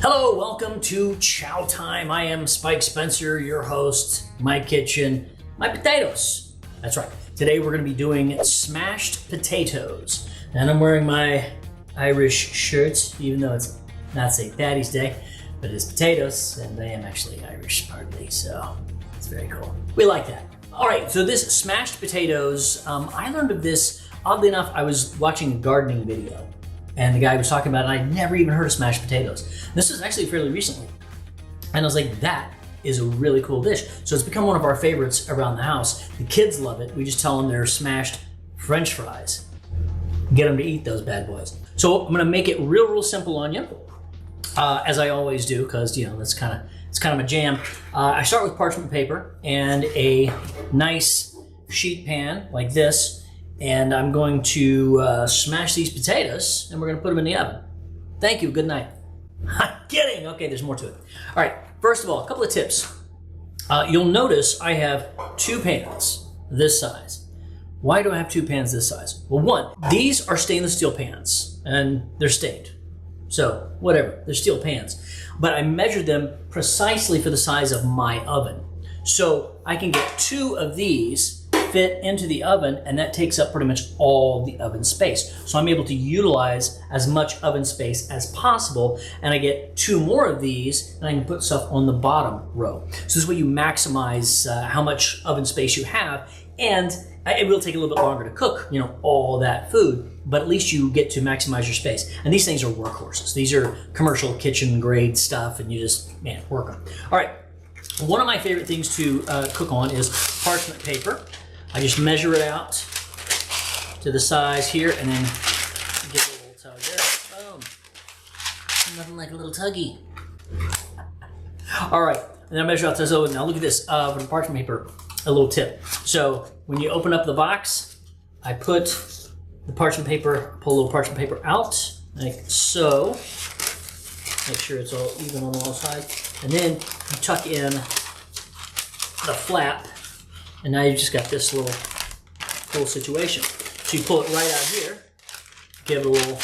Hello, welcome to Chow Time. I am Spike Spencer, your host. My kitchen, my potatoes. That's right. Today we're going to be doing smashed potatoes. And I'm wearing my Irish shirt, even though it's not St. Patty's Day, but it's potatoes, and I am actually Irish partly, so it's very cool. We like that. All right, so this smashed potatoes, I learned of this, oddly enough, I was watching a gardening video. And the guy was talking about it, and I'd never even heard of smashed potatoes. This was actually fairly recently. And I was like, that is a really cool dish. So it's become one of our favorites around the house. The kids love it. We just tell them they're smashed French fries. Get them to eat those bad boys. So I'm gonna make it real simple on you, as I always do, because it's kind of my jam. I start with parchment paper and a nice sheet pan like this. And I'm going to smash these potatoes, and we're gonna put them in the oven. Thank you, good night. I'm kidding, okay, there's more to it. All right, first of all, a couple of tips. You'll notice I have two pans this size. Why do I have two pans this size? Well, one, these are stainless steel pans, and they're stained. So, whatever, they're steel pans. But I measured them precisely for the size of my oven. So I can get two of these fit into the oven, and that takes up pretty much all the oven space. So I'm able to utilize as much oven space as possible, and I get two more of these, and I can put stuff on the bottom row. So this way you maximize how much oven space you have, and it will take a little bit longer to cook, all that food, but at least you get to maximize your space. And these things are workhorses. These are commercial kitchen grade stuff, and you just, work them. All right, one of my favorite things to cook on is parchment paper. I just measure it out to the size here, and then give it a little tug there. Boom. Nothing like a little tuggy. All right, and then I measure out this. Oh, now look at this for the parchment paper. A little tip. So when you open up the box, I put the parchment paper, pull a little parchment paper out, like so. Make sure it's all even on all sides, and then you tuck in the flap. And now you've just got this little cool situation. So you pull it right out here, give it a little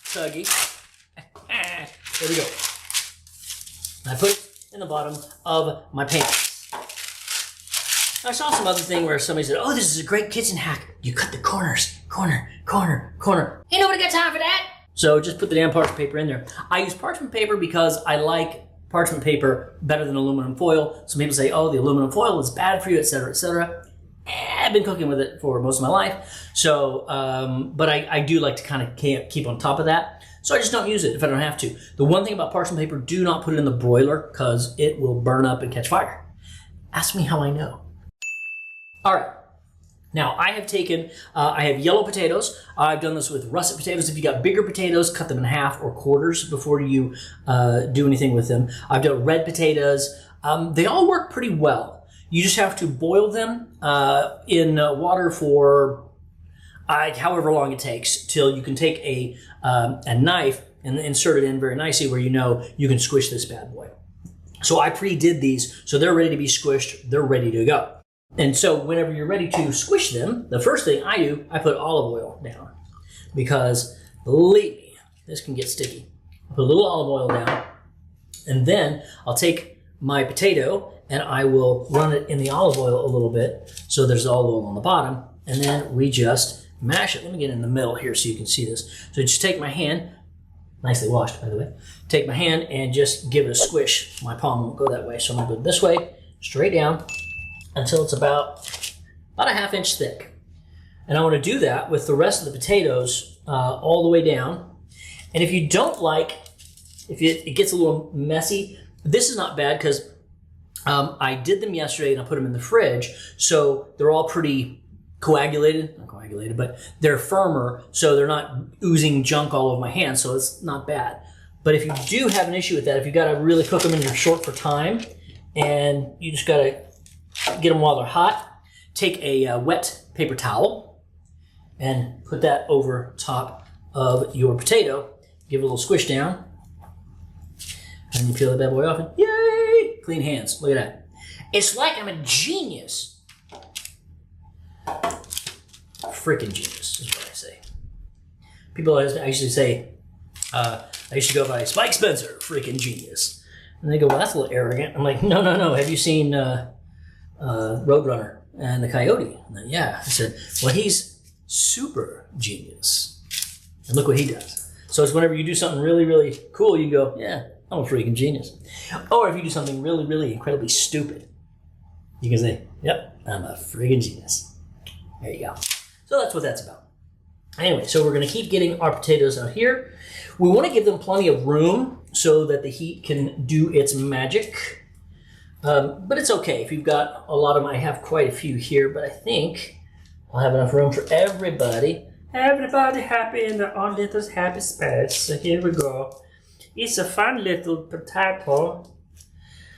tuggy. There we go. And I put it in the bottom of my pan. I saw some other thing where somebody said, oh, this is a great kitchen hack. You cut the corners, corner. Ain't nobody got time for that. So just put the damn parchment paper in there. I use parchment paper because I like parchment paper better than aluminum foil. Some people say, oh, the aluminum foil is bad for you, etc., etc. I've been cooking with it for most of my life. So, but I do like to kind of keep on top of that. So I just don't use it if I don't have to. The one thing about parchment paper, do not put it in the broiler because it will burn up and catch fire. Ask me how I know. All right. Now, I have taken, I have yellow potatoes. I've done this with russet potatoes. If you got bigger potatoes, cut them in half or quarters before you do anything with them. I've done red potatoes. They all work pretty well. You just have to boil them in water for however long it takes till you can take a knife and insert it in very nicely where you can squish this bad boy. So I pre-did these, so they're ready to be squished. They're ready to go. And so whenever you're ready to squish them, the first thing I do, I put olive oil down. Because, believe me, this can get sticky. I put a little olive oil down, and then I'll take my potato and I will run it in the olive oil a little bit so there's olive oil on the bottom, and then we just mash it. Let me get in the middle here so you can see this. So just take my hand, nicely washed by the way, take my hand and just give it a squish. My palm won't go that way, so I'm gonna go this way, straight down, until it's about a ½ inch thick. And I want to do that with the rest of the potatoes all the way down. And if you don't like, if it gets a little messy, this is not bad because I did them yesterday and I put them in the fridge. So they're all pretty coagulated, not coagulated, but they're firmer. So they're not oozing junk all over my hands. So it's not bad. But if you do have an issue with that, if you got to really cook them and you're short for time and you just got to get them while they're hot, take a wet paper towel and put that over top of your potato. Give it a little squish down. And you peel the bad boy off and yay! Clean hands. Look at that. It's like I'm a genius. Freaking genius is what I say. People, I usually say, I used to go by Spike Spencer, freaking genius. And they go, well, that's a little arrogant. I'm like, no, no, no. Have you seen Roadrunner and the Coyote? And then, yeah. I said, well, he's super genius. And look what he does. So it's whenever you do something really, really cool, you go, yeah, I'm a freaking genius. Or if you do something really, really incredibly stupid, you can say, yep, I'm a freaking genius. There you go. So that's what that's about. Anyway, so we're going to keep getting our potatoes out here. We want to give them plenty of room so that the heat can do its magic. But it's okay if you've got a lot of them. I have quite a few here, but I think I'll have enough room for everybody. Everybody happy in their own little happy space. So here we go. It's a fun little potato.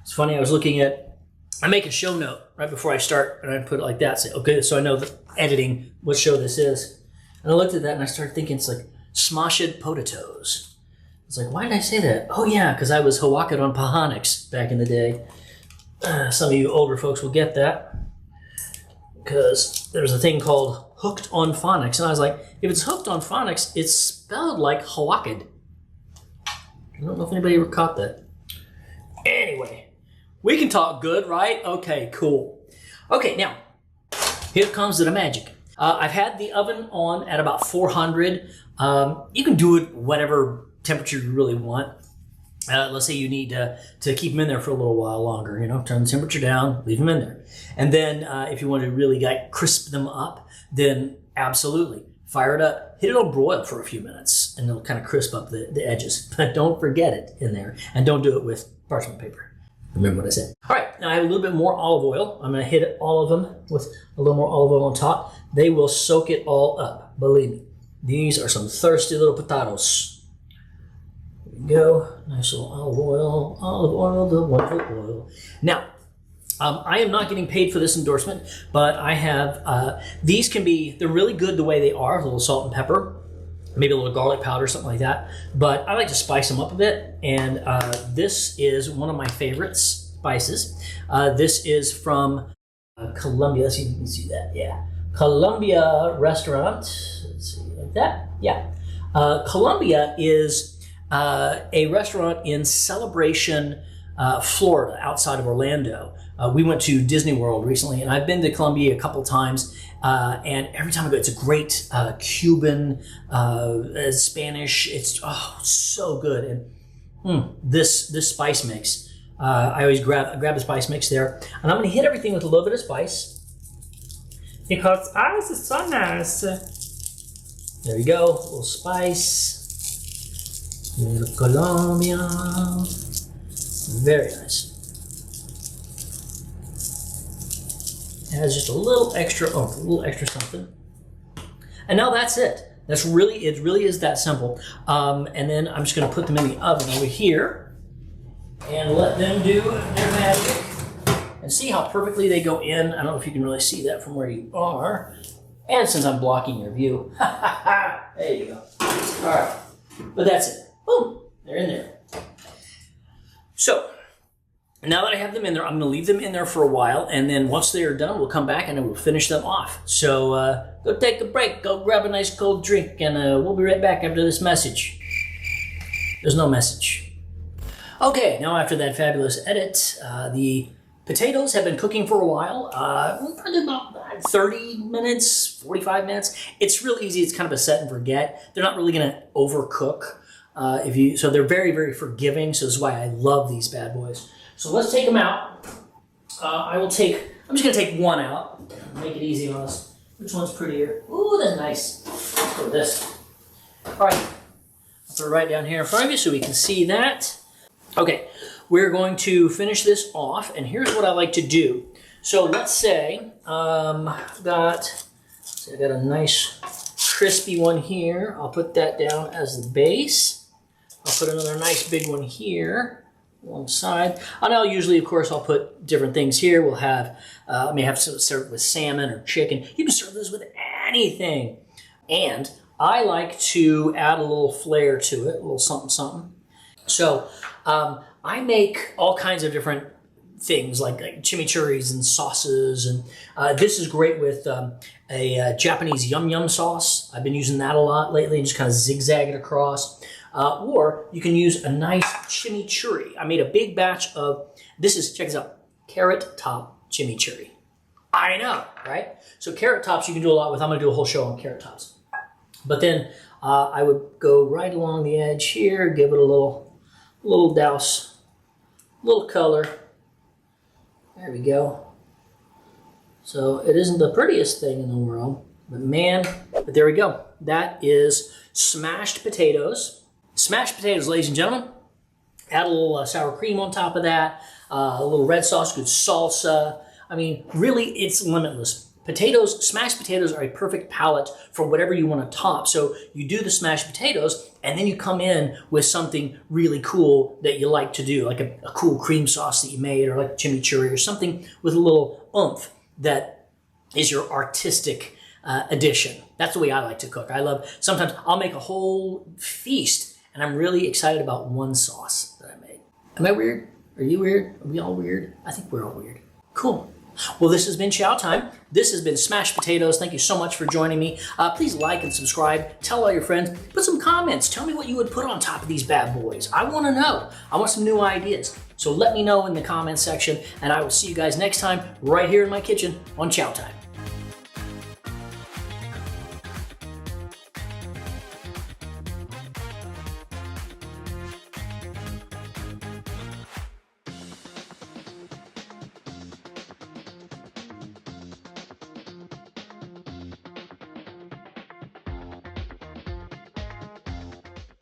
It's funny, I was looking at, I make a show note right before I start, and I put it like that, say, okay, so I know the editing, what show this is. And I looked at that and I started thinking, it's like, smashed potatoes. It's like, why did I say that? Oh yeah, because I was Hawaked on Pahonics back in the day. Some of you older folks will get that. Because there's a thing called hooked on phonics. And I was like, if it's hooked on phonics, it's spelled like Hawaked. I don't know if anybody ever caught that. Anyway, we can talk good, right? Okay, cool. Okay, now, here comes the magic. I've had the oven on at about 400. You can do it whatever temperature you really want. Let's say you need to keep them in there for a little while longer. You know, turn the temperature down, leave them in there. And then if you want to really crisp them up, then absolutely fire it up. Hit it on broil for a few minutes, and it'll kind of crisp up the edges. But don't forget it in there, and don't do it with parchment paper. Remember what I said. All right, now I have a little bit more olive oil. I'm going to hit all of them with a little more olive oil on top. They will soak it all up, believe me. These are some thirsty little potatoes. There we go. Nice little olive oil, the wonderful oil. Now, I am not getting paid for this endorsement, but I have, these can be, they're really good the way they are, a little salt and pepper, maybe a little garlic powder, something like that. But I like to spice them up a bit, and this is one of my favorite spices. This is from Colombia. Let's see if you can see that. Yeah. Colombia restaurant. Let's see, like that. Yeah. Colombia is a restaurant in Celebration, Florida, outside of Orlando. We went to Disney World recently, and I've been to Colombia a couple times, and every time I go, it's a great Cuban, Spanish. It's so good, and this spice mix. I always grab the spice mix there, and I'm going to hit everything with a little bit of spice because ice is so nice. There you go, a little spice. Little Colombia, very nice. It has just a little extra something. And now that's it. It really is that simple. And then I'm just gonna put them in the oven over here and let them do their magic and see how perfectly they go in. I don't know if you can really see that from where you are. And since I'm blocking your view, there you go. All right, but that's it. Boom, they're in there. So, now that I have them in there, I'm going to leave them in there for a while, and then once they are done, we'll come back and we'll finish them off. So go take a break, go grab a nice cold drink, and we'll be right back after this message. There's no message. Okay, now after that fabulous edit, the potatoes have been cooking for a while, probably about 30 minutes, 45 minutes. It's real easy. It's kind of a set and forget. They're not really going to overcook. So they're very, very forgiving, so this is why I love these bad boys. So let's take them out. I'm just going to take one out. Make it easy on us. Which one's prettier? Ooh, that's nice. Let's go with this. All right. I'll put it right down here in front of you so we can see that. Okay. We're going to finish this off, and here's what I like to do. So let's say I've got a nice crispy one here. I'll put that down as the base. I'll put another nice big one here alongside. And I'll usually, of course, I'll put different things here. We'll have, I may have to serve with salmon or chicken. You can serve this with anything. And I like to add a little flair to it, a little something, something. So I make all kinds of different things like chimichurris and sauces. And this is great with a Japanese yum yum sauce. I've been using that a lot lately and just kind of zigzag it across. or you can use a nice chimichurri. I made a big batch of, check this out, carrot top chimichurri. I know, right? So carrot tops you can do a lot with. I'm gonna do a whole show on carrot tops. But then I would go right along the edge here, give it a little douse, little color. There we go. So it isn't the prettiest thing in the world, but there we go. That is smashed potatoes. Smashed potatoes, ladies and gentlemen. Add a little sour cream on top of that, a little red sauce, good salsa. I mean, really, it's limitless. Smashed potatoes are a perfect palette for whatever you want to top. So you do the smashed potatoes, and then you come in with something really cool that you like to do, like a cool cream sauce that you made, or like chimichurri, or something with a little oomph that is your artistic addition. That's the way I like to cook. Sometimes I'll make a whole feast, and I'm really excited about one sauce that I made. Am I weird? Are you weird? Are we all weird? I think we're all weird. Cool. Well, this has been Chow Time. This has been Smashed Potatoes. Thank you so much for joining me. Please like and subscribe. Tell all your friends. Put some comments. Tell me what you would put on top of these bad boys. I want to know. I want some new ideas. So let me know in the comments section, and I will see you guys next time right here in my kitchen on Chow Time.